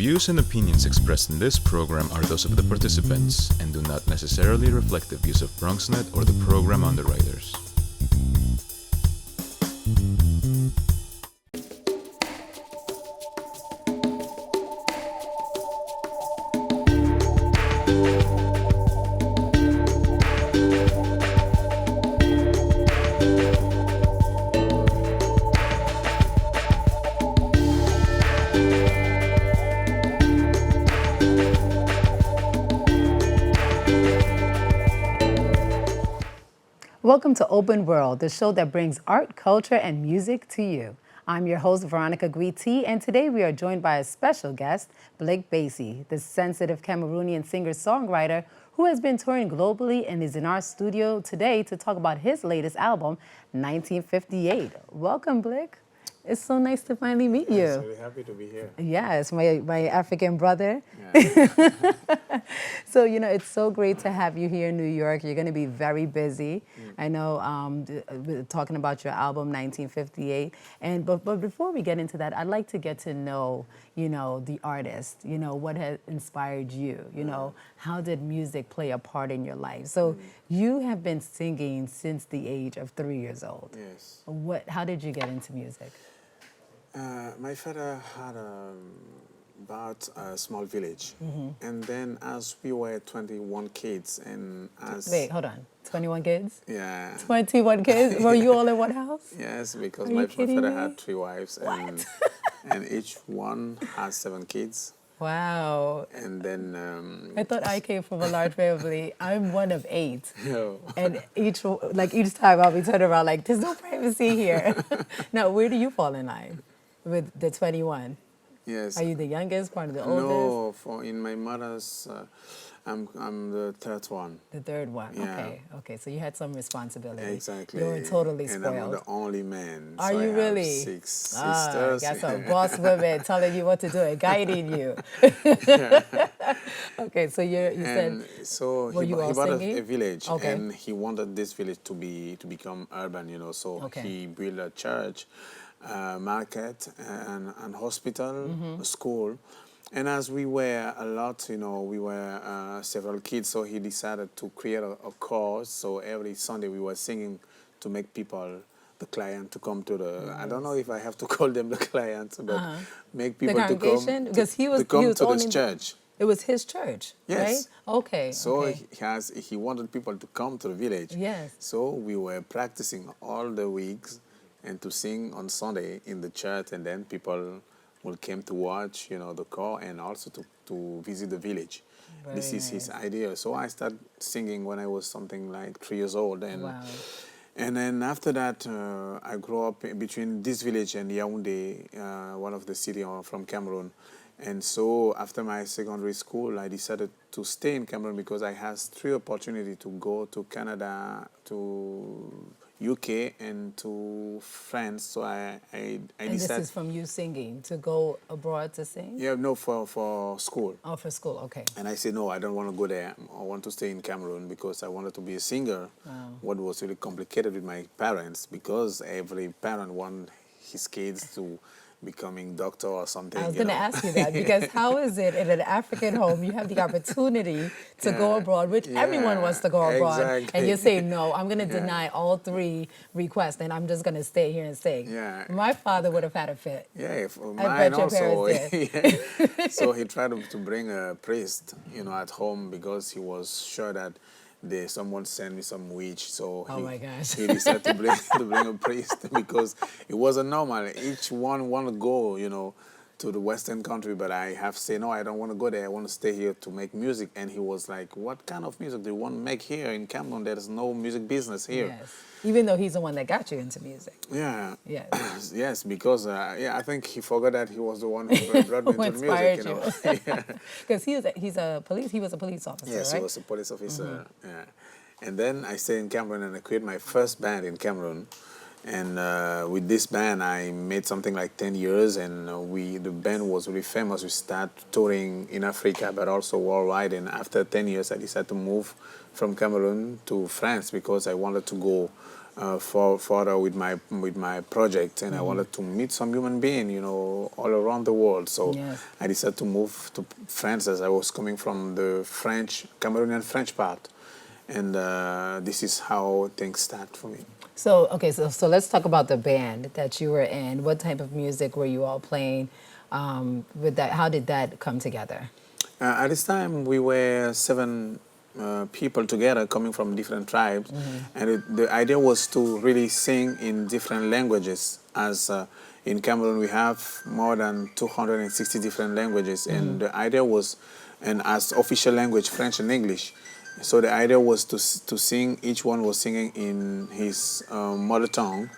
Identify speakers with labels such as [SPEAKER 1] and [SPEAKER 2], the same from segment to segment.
[SPEAKER 1] views and opinions expressed in this program are those of the participants and do not necessarily reflect the views of BronxNet or the program underwriters.
[SPEAKER 2] Welcome to Open World, the show that brings art, culture, and music to you. I'm your host, Veronica Guity, and today we are joined by a special guest, Blick Bassy, the sensitive Cameroonian singer-songwriter who has been touring globally and is in our studio today to talk about his latest album, 1958. Welcome, Blick. It's so nice to finally meet you.
[SPEAKER 3] I'm really happy to be here.
[SPEAKER 2] Yes, my African brother.
[SPEAKER 3] Yeah.
[SPEAKER 2] So, it's so great to have you here in New York. You're going to be very busy. I know we're talking about your album, 1958. But before we get into that, I'd like to get to know, the artist, what has inspired you, how did music play a part in your life? So you have been singing since the age of 3 years old.
[SPEAKER 3] Yes.
[SPEAKER 2] How did you get into music?
[SPEAKER 3] My father had about a small village, and then as we were 21 kids, and as
[SPEAKER 2] Wait, hold on, 21 kids?
[SPEAKER 3] yeah,
[SPEAKER 2] 21 kids? Were you all in one house?
[SPEAKER 3] yes, because
[SPEAKER 2] Are
[SPEAKER 3] my
[SPEAKER 2] you kidding
[SPEAKER 3] father
[SPEAKER 2] me?
[SPEAKER 3] had 3 wives, and each one has 7 kids,
[SPEAKER 2] Wow.
[SPEAKER 3] and then
[SPEAKER 2] I thought I came from a large family. I'm one of 8.
[SPEAKER 3] oh,
[SPEAKER 2] And each time I'll be turned around like, there's no privacy here. Now, where do you fall in line with the 21?
[SPEAKER 3] yes.
[SPEAKER 2] Are you the youngest, part of the oldest?
[SPEAKER 3] No, in my mother's, I'm the third one.
[SPEAKER 2] The third one.
[SPEAKER 3] Yeah.
[SPEAKER 2] Okay. So you had some responsibility.
[SPEAKER 3] Exactly.
[SPEAKER 2] You were totally
[SPEAKER 3] And I'm
[SPEAKER 2] spoiled.
[SPEAKER 3] the only man.
[SPEAKER 2] Are
[SPEAKER 3] so
[SPEAKER 2] you
[SPEAKER 3] I
[SPEAKER 2] really?
[SPEAKER 3] Have 6
[SPEAKER 2] I
[SPEAKER 3] sisters.
[SPEAKER 2] got some boss women telling you what to do and guiding you. Okay, so you
[SPEAKER 3] And
[SPEAKER 2] said,
[SPEAKER 3] so
[SPEAKER 2] were you all
[SPEAKER 3] he bought
[SPEAKER 2] singing?
[SPEAKER 3] a village,
[SPEAKER 2] Okay.
[SPEAKER 3] and he wanted this village to become urban, So
[SPEAKER 2] Okay.
[SPEAKER 3] he built a church, market, and hospital, a school. And as we were a lot, we were several kids, so he decided to create a course. So every Sunday we were singing to make people, the client, to come to the. I don't know if I have to call them the clients, but make people
[SPEAKER 2] the
[SPEAKER 3] to come
[SPEAKER 2] congregation? Because he was
[SPEAKER 3] to this
[SPEAKER 2] owning,
[SPEAKER 3] church.
[SPEAKER 2] It was his church,
[SPEAKER 3] Yes.
[SPEAKER 2] right? Okay.
[SPEAKER 3] So
[SPEAKER 2] okay.
[SPEAKER 3] he wanted people to come to the village.
[SPEAKER 2] Yes.
[SPEAKER 3] So we were practicing all the weeks and to sing on Sunday in the church, and then people will come to watch, the choir, and also to visit the village.
[SPEAKER 2] Very
[SPEAKER 3] This is his idea. So I started singing when I was something like 3 years old. And
[SPEAKER 2] Wow.
[SPEAKER 3] and then after that, I grew up between this village and Yaoundé, one of the cities from Cameroon. And so after my secondary school, I decided to stay in Cameroon because I had 3 opportunities to go to Canada, to UK, and to France. So I
[SPEAKER 2] And
[SPEAKER 3] decided.
[SPEAKER 2] this is from you singing, to go abroad to sing?
[SPEAKER 3] Yeah, no, for school.
[SPEAKER 2] Oh, for school, okay.
[SPEAKER 3] And I said, no, I don't want to go there. I want to stay in Cameroon because I wanted to be a singer.
[SPEAKER 2] Wow.
[SPEAKER 3] What was really complicated with my parents, because every parent wants his kids to becoming doctor or something.
[SPEAKER 2] I was going to ask you that, because how is it in an African home you have the opportunity to go abroad, which everyone wants to go abroad,
[SPEAKER 3] exactly.
[SPEAKER 2] and you say, no, I'm going to deny all 3 requests, and I'm just going to stay here and sing.
[SPEAKER 3] Yeah.
[SPEAKER 2] My father would have had a fit.
[SPEAKER 3] Yeah,
[SPEAKER 2] I
[SPEAKER 3] mine
[SPEAKER 2] bet your
[SPEAKER 3] also.
[SPEAKER 2] parents
[SPEAKER 3] Yeah. So he tried to bring a priest, at home, because he was sure that someone sent me some witch. So
[SPEAKER 2] Oh my gosh.
[SPEAKER 3] he decided to bring a priest because it wasn't normal. Each one want to go, to the Western country, but I have said, no, I don't want to go there. I want to stay here to make music. And he was like, what kind of music do you want to make here in Cameroon? There is no music business here.
[SPEAKER 2] Yes. Even though he's the one that got you into music.
[SPEAKER 3] Yeah.
[SPEAKER 2] Yes.
[SPEAKER 3] Yes, because I think he forgot that he was the one who brought me
[SPEAKER 2] Who
[SPEAKER 3] into the music.
[SPEAKER 2] inspired
[SPEAKER 3] Yeah.
[SPEAKER 2] Because he was a police officer,
[SPEAKER 3] Yes,
[SPEAKER 2] right?
[SPEAKER 3] he was a police officer. Yeah. And then I stayed in Cameroon and I created my first band in Cameroon. And with this band, I made something like 10 years, and the band was really famous. We started touring in Africa, but also worldwide. And after 10 years, I decided to move from Cameroon to France because I wanted to go further with my project, and I wanted to meet some human being, all around the world. So
[SPEAKER 2] Yes.
[SPEAKER 3] I decided to move to France, as I was coming from the Cameroonian French part, and this is how things start for me.
[SPEAKER 2] So, okay, so let's talk about the band that you were in. What type of music were you all playing with that? How did that come together?
[SPEAKER 3] At this time, we were seven people together coming from different tribes, and the idea was to really sing in different languages. As in Cameroon, we have more than 260 different languages, and the idea was, and as official language, French and English. So the idea was to sing. Each one was singing in his mother tongue,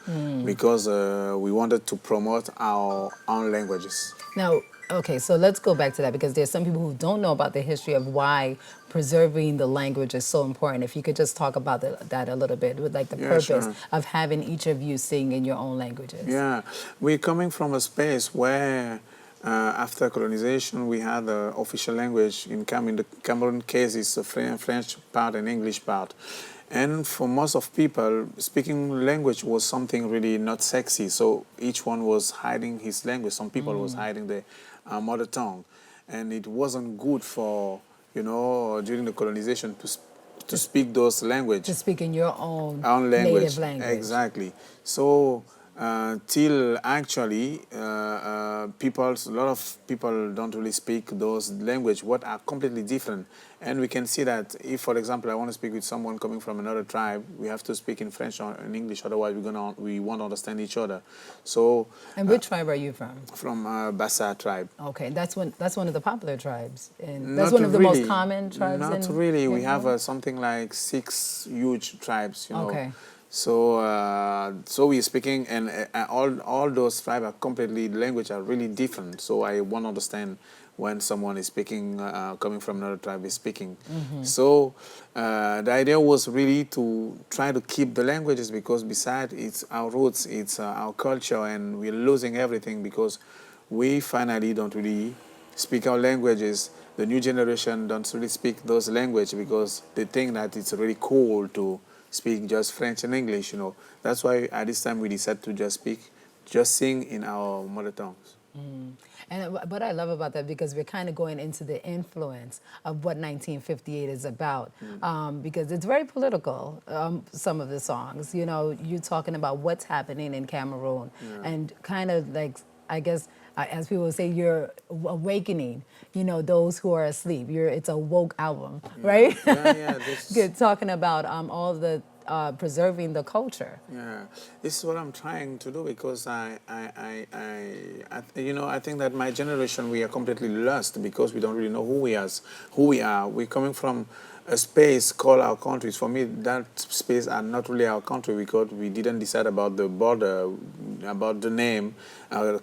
[SPEAKER 3] because we wanted to promote our own languages.
[SPEAKER 2] Now, okay, so let's go back to that because there's some people who don't know about the history of why preserving the language is so important. If you could just talk about that a little bit, with like the purpose
[SPEAKER 3] Sure.
[SPEAKER 2] of having each of you sing in your own languages.
[SPEAKER 3] Yeah, we're coming from a space where after colonization we had the official language in the Cameroon case is the French part and English part. And for most of people, speaking language was something really not sexy. So each one was hiding his language. Some people was hiding their mother tongue. And it wasn't good for, during the colonization to speak those languages.
[SPEAKER 2] To speak in your own
[SPEAKER 3] Language.
[SPEAKER 2] native language.
[SPEAKER 3] Exactly. So till actually, a lot of people don't really speak those languages, what are completely different. And we can see that if, for example, I want to speak with someone coming from another tribe, we have to speak in French or in English, otherwise we won't understand each other. So.
[SPEAKER 2] And which tribe are you from?
[SPEAKER 3] From Bassa tribe.
[SPEAKER 2] Okay, that's one of the popular tribes. And
[SPEAKER 3] Not
[SPEAKER 2] that's one of the most
[SPEAKER 3] really.
[SPEAKER 2] common tribes.
[SPEAKER 3] Not really. We have something like 6 huge tribes.
[SPEAKER 2] Okay.
[SPEAKER 3] So we're speaking, and all those tribes are completely, language are really different. So I won't understand when someone is speaking, coming from another tribe is speaking. So the idea was really to try to keep the languages, because besides it's our roots, it's our culture, and we're losing everything because we finally don't really speak our languages. The new generation don't really speak those languages because they think that it's really cool to speak just French and English, That's why at this time we decided to just sing in our mother tongues.
[SPEAKER 2] And what I love about that, because we're kind of going into the influence of what 1958 is about, because it's very political, some of the songs. You're talking about what's happening in Cameroon, and kind of like, I guess, as people would say, you're awakening, those who are asleep. It's a woke album, right?
[SPEAKER 3] Yeah.
[SPEAKER 2] Good, talking about all the preserving the culture.
[SPEAKER 3] Yeah, this is what I'm trying to do, because I think that my generation, we are completely lost because we don't really know who we are. We're coming from a space called our countries. For me, that space are not really our country, because we didn't decide about the border, about the name.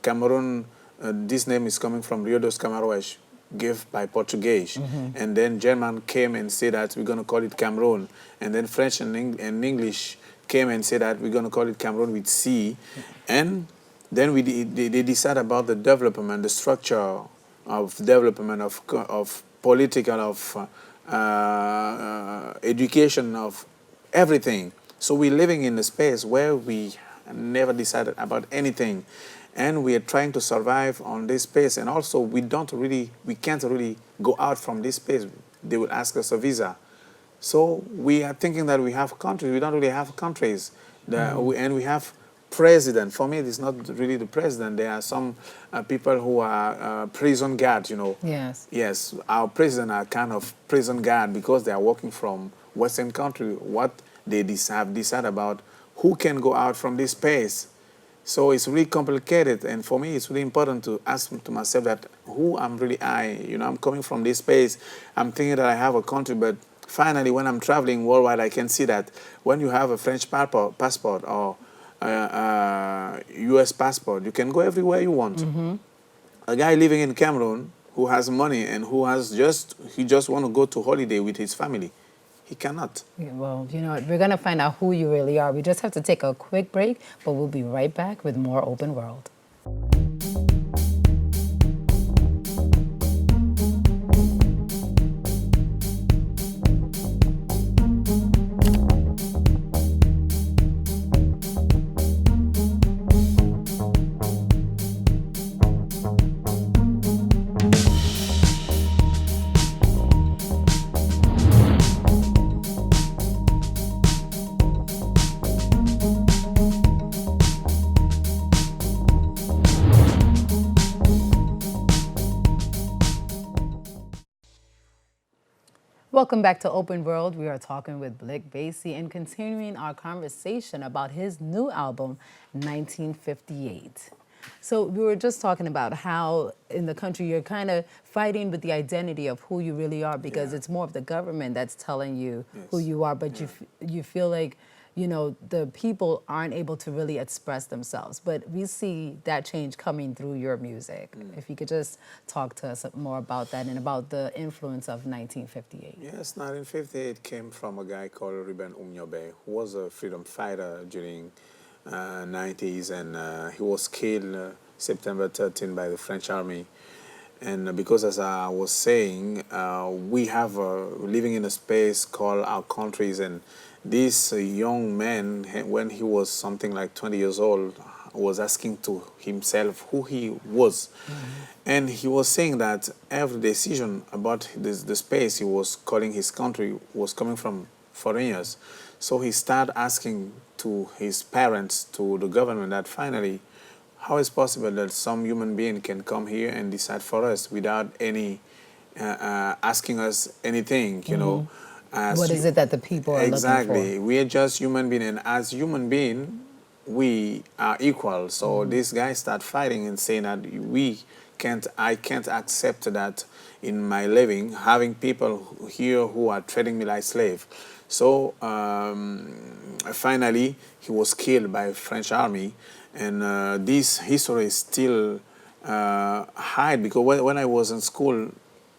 [SPEAKER 3] Cameroon, this name is coming from Rio dos Camarões, given by Portuguese. And then German came and said that we're going to call it Cameroon. And then French and English came and said that we're going to call it Cameroon with C. And then they decided about the development, the structure of development, of political, of education, of everything. So we're living in a space where we never decided about anything. And we are trying to survive on this space. And also, we can't really go out from this space. They will ask us a visa. So we are thinking that we have countries. We don't really have countries. And we have president. For me, it's not really the president. There are some people who are prison guards,
[SPEAKER 2] Yes.
[SPEAKER 3] Yes, our president are kind of prison guard, because they are working from Western country. What they have decided about who can go out from this space. So it's really complicated, and for me, it's really important to ask to myself that who am really I? I'm coming from this space. I'm thinking that I have a country, but finally, when I'm traveling worldwide, I can see that when you have a French passport or U.S. passport, you can go everywhere you want. A guy living in Cameroon who has money and he just want to go to holiday with his family. He cannot.
[SPEAKER 2] Yeah, well, we're going to find out who you really are. We just have to take a quick break, but we'll be right back with more Open World. Welcome back to Open World. We are talking with Blick Bassy and continuing our conversation about his new album, 1958. So we were just talking about how in the country you're kind of fighting with the identity of who you really are because
[SPEAKER 3] Yeah.
[SPEAKER 2] it's more of the government that's telling you who
[SPEAKER 3] Yes.
[SPEAKER 2] you are, but
[SPEAKER 3] Yeah.
[SPEAKER 2] you feel like the people aren't able to really express themselves. But we see that change coming through your music. If you could just talk to us more about that and about the influence of 1958.
[SPEAKER 3] Yes, 1958 came from a guy called Ruben Umnyobe, who was a freedom fighter during 90s, and he was killed September 13 by the French army. And because, as I was saying, we have living in a space called our countries, and this young man, when he was something like 20 years old, was asking to himself who he was. And he was saying that every decision about the space he was calling his country was coming from foreigners. So he started asking to his parents, to the government, that finally, how is possible that some human being can come here and decide for us without any asking us anything, you know?
[SPEAKER 2] What is it that the people are looking for?
[SPEAKER 3] Exactly. We are just human being, and as human being, we are equal. So this guy start fighting and saying that I can't accept that in my living, having people here who are treating me like slave. So finally, he was killed by French army, and this history is still hide because when I was in school,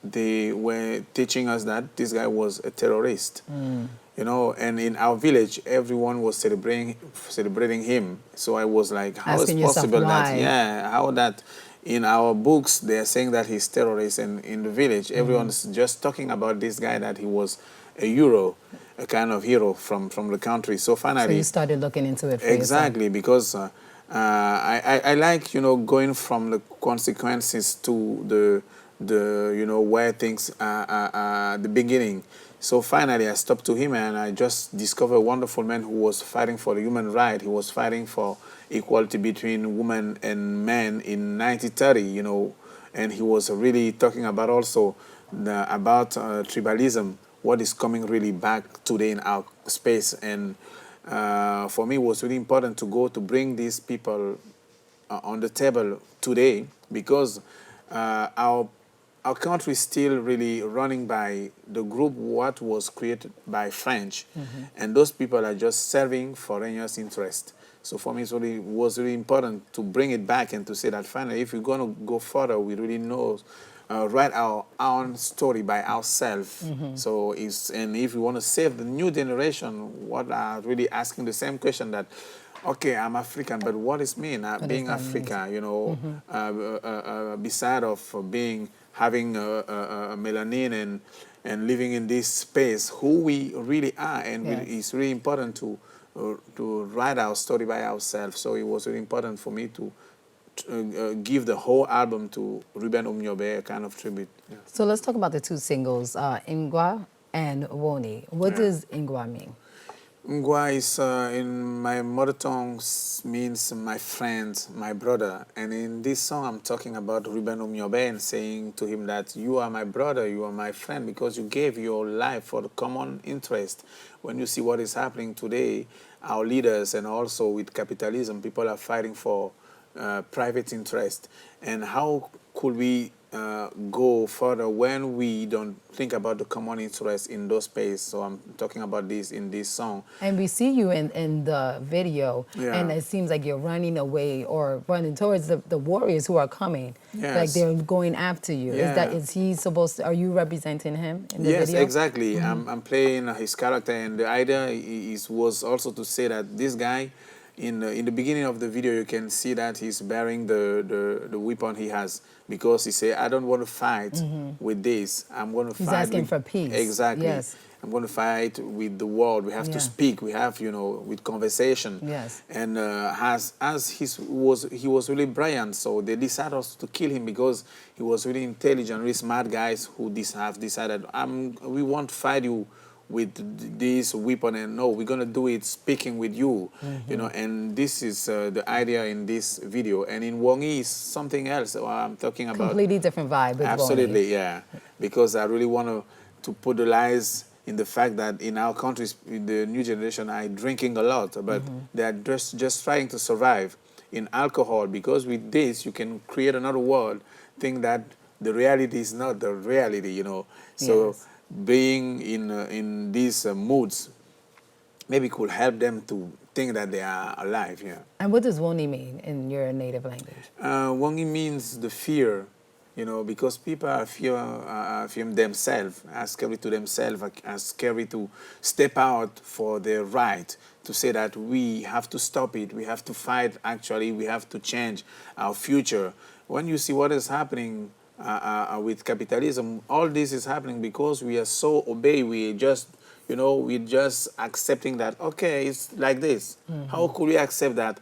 [SPEAKER 3] they were teaching us that this guy was a terrorist. You know, and in our village, everyone was celebrating him. So I was like, how is
[SPEAKER 2] Asking yourself
[SPEAKER 3] possible that,
[SPEAKER 2] why.
[SPEAKER 3] yeah, how that in our books they're saying that he's terrorist, and in the village, everyone's just talking about this guy that he was a hero, a kind of hero from the country. So
[SPEAKER 2] So
[SPEAKER 3] finally,
[SPEAKER 2] you started looking into it for yourself.
[SPEAKER 3] exactly, because I like, you know, going from the consequences to the you know, where things are the beginning. So finally I stopped to him and I just discovered a wonderful man who was fighting for the human right. He was fighting for equality between women and men in 1930, you know, and he was really talking about also about tribalism, what is coming really back today in our space. And for me, it was really important to go to bring these people on the table today because our country is still really running by the group what was created by French, and those people are just serving foreigners' interest. So for me, it was really important to bring it back and to say that finally, if we're going to go further, we really know write our own story by ourselves. So and if we want to save the new generation, what are really asking the same question that, okay, I'm African, but what is mean being
[SPEAKER 2] does that mean?
[SPEAKER 3] Africa? You know, beside of having a melanin and living in this space, who we really are, and
[SPEAKER 2] Yes.
[SPEAKER 3] it's really important to write our story by ourselves. So it was really important for me to give the whole album to Ruben Umnyobe, a kind of tribute. Yeah.
[SPEAKER 2] So let's talk about the two singles, Ingwa and Woni. What
[SPEAKER 3] Yeah.
[SPEAKER 2] does Ingwa mean?
[SPEAKER 3] Ngwa is in my mother tongue means my friend, my brother. And in this song, I'm talking about Ruben Umnyobe and saying to him that you are my brother, you are my friend, because you gave your life for the common interest. When you see what is happening today, our leaders and also with capitalism, people are fighting for private interest. And how could we go further when we don't think about the common interest in those spaces? So I'm talking about this in this song.
[SPEAKER 2] And we see you in the video,
[SPEAKER 3] Yeah.
[SPEAKER 2] and it seems like you're running away or running towards the warriors who are coming.
[SPEAKER 3] Yes.
[SPEAKER 2] Like they're going after you.
[SPEAKER 3] Yeah.
[SPEAKER 2] Is he supposed to, are you representing him in the
[SPEAKER 3] Yes,
[SPEAKER 2] video?
[SPEAKER 3] exactly. I'm playing his character, and the idea was also to say that this guy, in the beginning of the video, you can see that he's bearing the weapon he has, because he say, I don't want to fight with this. I'm going to
[SPEAKER 2] He's
[SPEAKER 3] fight.
[SPEAKER 2] asking
[SPEAKER 3] with,
[SPEAKER 2] for peace.
[SPEAKER 3] Exactly.
[SPEAKER 2] Yes.
[SPEAKER 3] I'm going to fight with the world. We have
[SPEAKER 2] Yeah.
[SPEAKER 3] to speak. We have, you know, with conversation.
[SPEAKER 2] Yes.
[SPEAKER 3] And as he was really brilliant, so they decided also to kill him because he was really intelligent, really smart guys who have decided, we won't fight you with this weapon, and no, we're gonna do it speaking with you, you know. And this is the idea in this video. And in Wongi is something else. I'm talking about
[SPEAKER 2] Completely different vibe with Woni.
[SPEAKER 3] absolutely, yeah, because I really want to put the lies in the fact that in our countries, the new generation are drinking a lot, but they are just trying to survive in alcohol, because with this you can create another world, think that the reality is not the reality, you know. So
[SPEAKER 2] Yes.
[SPEAKER 3] being in these moods maybe could help them to think that they are alive, yeah.
[SPEAKER 2] And what does Woni mean in your native language?
[SPEAKER 3] Wangi means the fear, you know, because people are fear themselves, are scary to themselves, are scary to step out for their right, to say that we have to stop it, we have to fight, actually, we have to change our future. When you see what is happening with capitalism, all this is happening because we are so obey, we just, you know, we're just accepting that, okay, it's like this. How could we accept that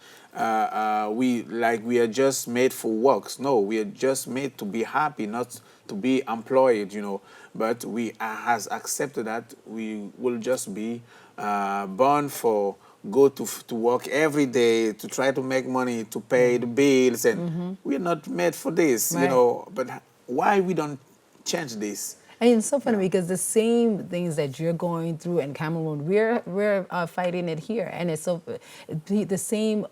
[SPEAKER 3] we are just made for works? No, we are just made to be happy, not to be employed, you know. But we has accepted that we will just be born for go to work every day to try to make money to pay the bills, and we're not made for this, you
[SPEAKER 2] Right.
[SPEAKER 3] know. But why we don't change this?
[SPEAKER 2] And it's so funny because the same things that you're going through in Cameroon, we're fighting it here, and it's so the same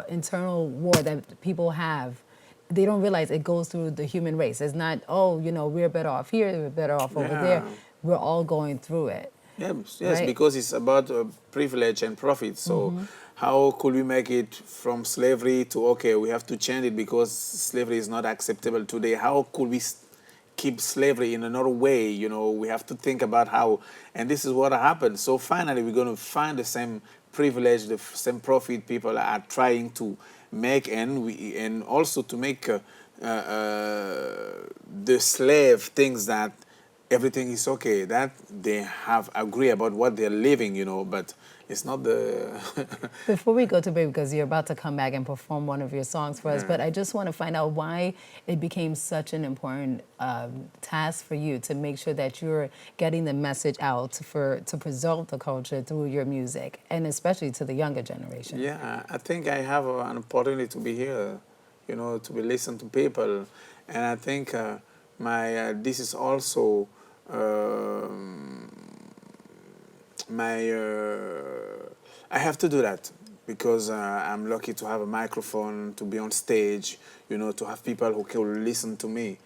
[SPEAKER 2] internal war that people have. They don't realize it goes through the human race. It's not, oh, you know, we're better off here, we're better off over there.
[SPEAKER 3] Yeah.
[SPEAKER 2] We're all going through it.
[SPEAKER 3] Yes,
[SPEAKER 2] Right.
[SPEAKER 3] because it's about privilege and profit. So how could we make it from slavery to, okay, we have to change it because slavery is not acceptable today? How could we keep slavery in another way? You know, we have to think about how, and this is what happened. So finally, we're going to find the same privilege, the same profit people are trying to make, and also to make the slave thinks that everything is okay, that they have agree about what they're living, you know, but it's not the...
[SPEAKER 2] Before we go to break, because you're about to come back and perform one of your songs for us,
[SPEAKER 3] Yeah.
[SPEAKER 2] but I just want to find out why it became such an important task for you to make sure that you're getting the message out to preserve the culture through your music, and especially to the younger generation.
[SPEAKER 3] Yeah, I think I have an opportunity to be here, you know, to be listened to people, and I think this is also I have to do that because I'm lucky to have a microphone, to be on stage, you know, to have people who can listen to me.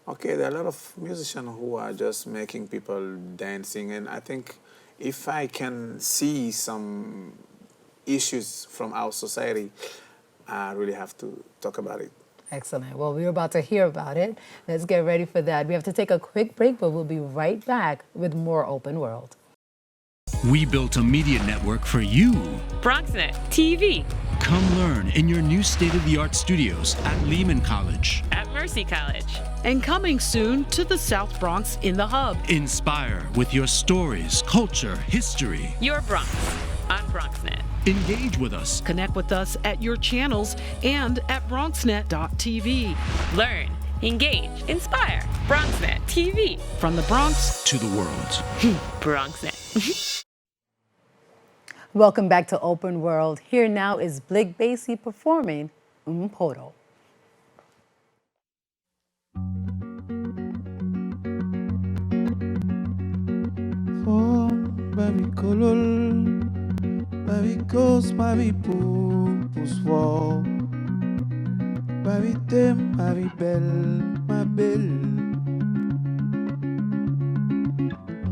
[SPEAKER 3] Okay, there are a lot of musicians who are just making people dancing, and I think if I can see some issues from our society, I really have to talk about it.
[SPEAKER 2] Excellent. Well, we're about to hear about it. Let's get ready for that. We have to take a quick break, but we'll be right back with more Open World.
[SPEAKER 4] We built a media network for you.
[SPEAKER 5] BronxNet TV
[SPEAKER 4] Come learn in your new state-of-the-art studios at Lehman College.
[SPEAKER 5] at Mercy College.
[SPEAKER 6] And coming soon to the South Bronx in the Hub.
[SPEAKER 4] Inspire with your stories, culture, history.
[SPEAKER 5] Your Bronx on BronxNet.
[SPEAKER 4] Engage with us.
[SPEAKER 6] Connect with us at your channels and at bronxnet.tv.
[SPEAKER 5] Learn, engage, inspire. BronxNet TV
[SPEAKER 6] From the Bronx,
[SPEAKER 4] To the world.
[SPEAKER 5] BronxNet.
[SPEAKER 2] Welcome back to Open World. Here now is Blick Bassy performing Mporo.
[SPEAKER 7] Baby kolol, baby ghost, baby pupus war, baby tem, baby belle, ma belle.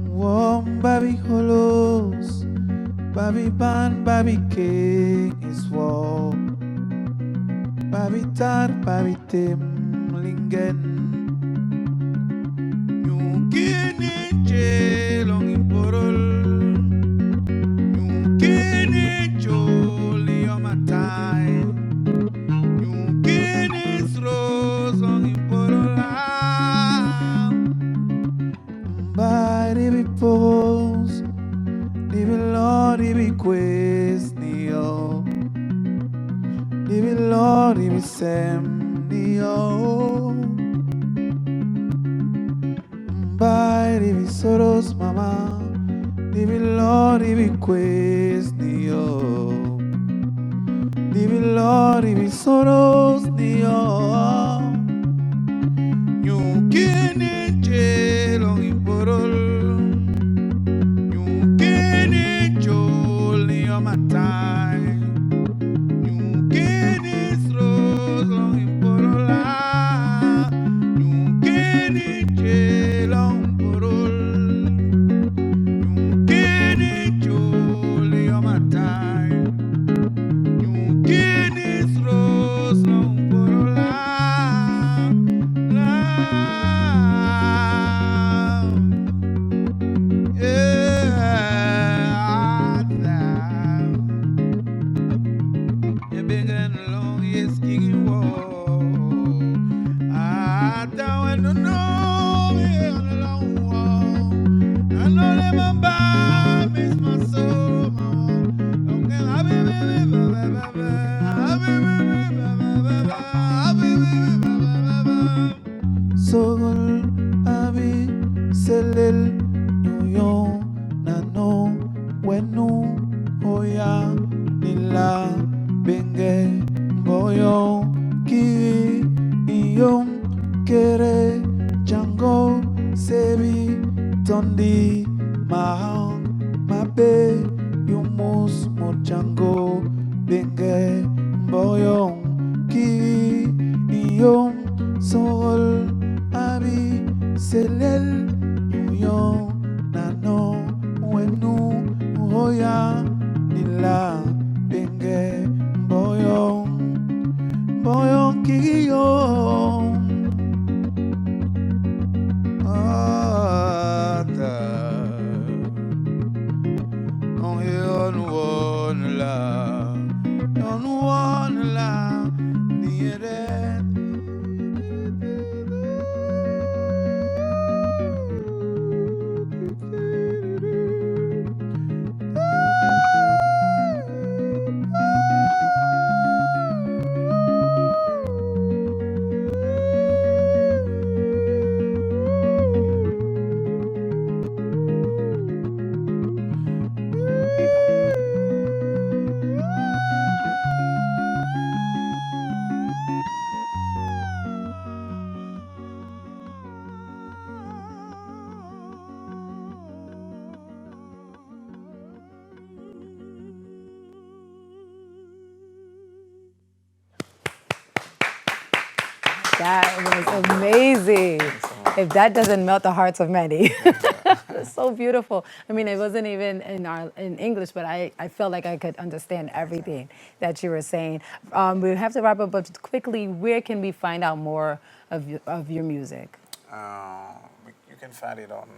[SPEAKER 7] Warm baby holos, baby ban, baby king is war, baby tar, baby tem, lingen. You can't long in porol. You can't jolly on my time. You can't rose long in porol. By the repose, the Lord, the quest, Neo. The Lord, the Sam, Neo. By the sorrows, mama, the Lord, the quest, Neo. The Lord, the sorrows, Neo. You can't jail on in porol. my time. You get this rose long in Porola. You get it jail on Porol. You get it jolly on my time. You get this rose long Porola. Sogol abi selel nuyo nano wenu hoya nila benge boyo kiri iyom kere jango sebi tondi mahang mabe yumus mojango benge boyo kiri iyom sol abi selel nuyo nano wenu hoya nila benge boyo boyo kiyo ata on yon one la niere.
[SPEAKER 2] That was amazing. If that doesn't melt the hearts of many. It's so beautiful. I mean, it wasn't even in English, but I felt like I could understand everything that you were saying. We have to wrap up, but quickly, where can we find out more of your music?
[SPEAKER 3] You can find it on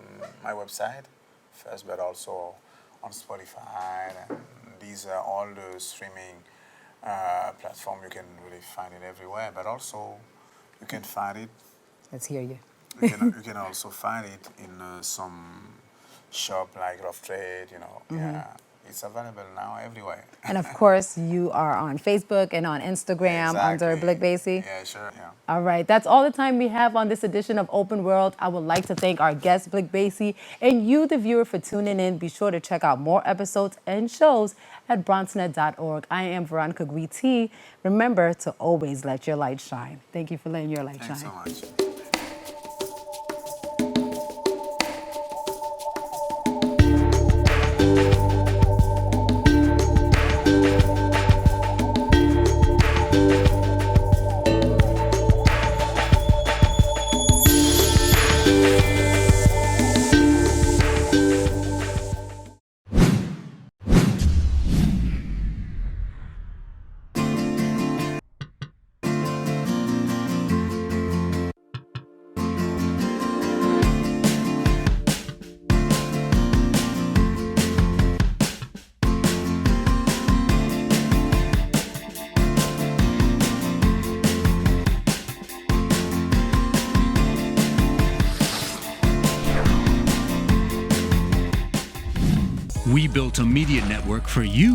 [SPEAKER 3] my website first, but also on Spotify. And these are all the streaming platforms. You can really find it everywhere, but also you can find it.
[SPEAKER 2] Let's hear you.
[SPEAKER 3] You can also find it in some shop like Rough Trade, Yeah, it's available now everywhere.
[SPEAKER 2] And of course, you are on Facebook and on Instagram under Blick Bassy.
[SPEAKER 3] Yeah, sure. Yeah.
[SPEAKER 2] All right, that's all the time we have on this edition of Open World. I would like to thank our guest, Blick Bassy, and you, the viewer, for tuning in. Be sure to check out more episodes and shows at bronxnet.org. I am Veronica Guity. Remember to always let your light shine. Thank you for letting your light shine.
[SPEAKER 3] Thanks so much.
[SPEAKER 4] We built a media network for you.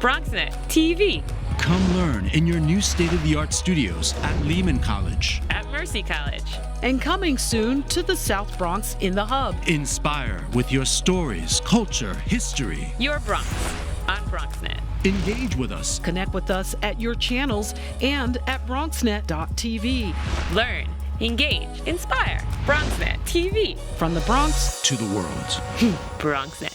[SPEAKER 5] BronxNet TV.
[SPEAKER 4] Come learn in your new state-of-the-art studios at Lehman College.
[SPEAKER 5] At Mercy College.
[SPEAKER 6] And coming soon to the South Bronx in the Hub.
[SPEAKER 4] Inspire with your stories, culture, history.
[SPEAKER 5] Your Bronx on BronxNet.
[SPEAKER 4] Engage with us.
[SPEAKER 6] Connect with us at your channels and at bronxnet.tv.
[SPEAKER 5] Learn, engage, inspire. BronxNet TV.
[SPEAKER 6] From the Bronx
[SPEAKER 4] to the world.
[SPEAKER 5] BronxNet.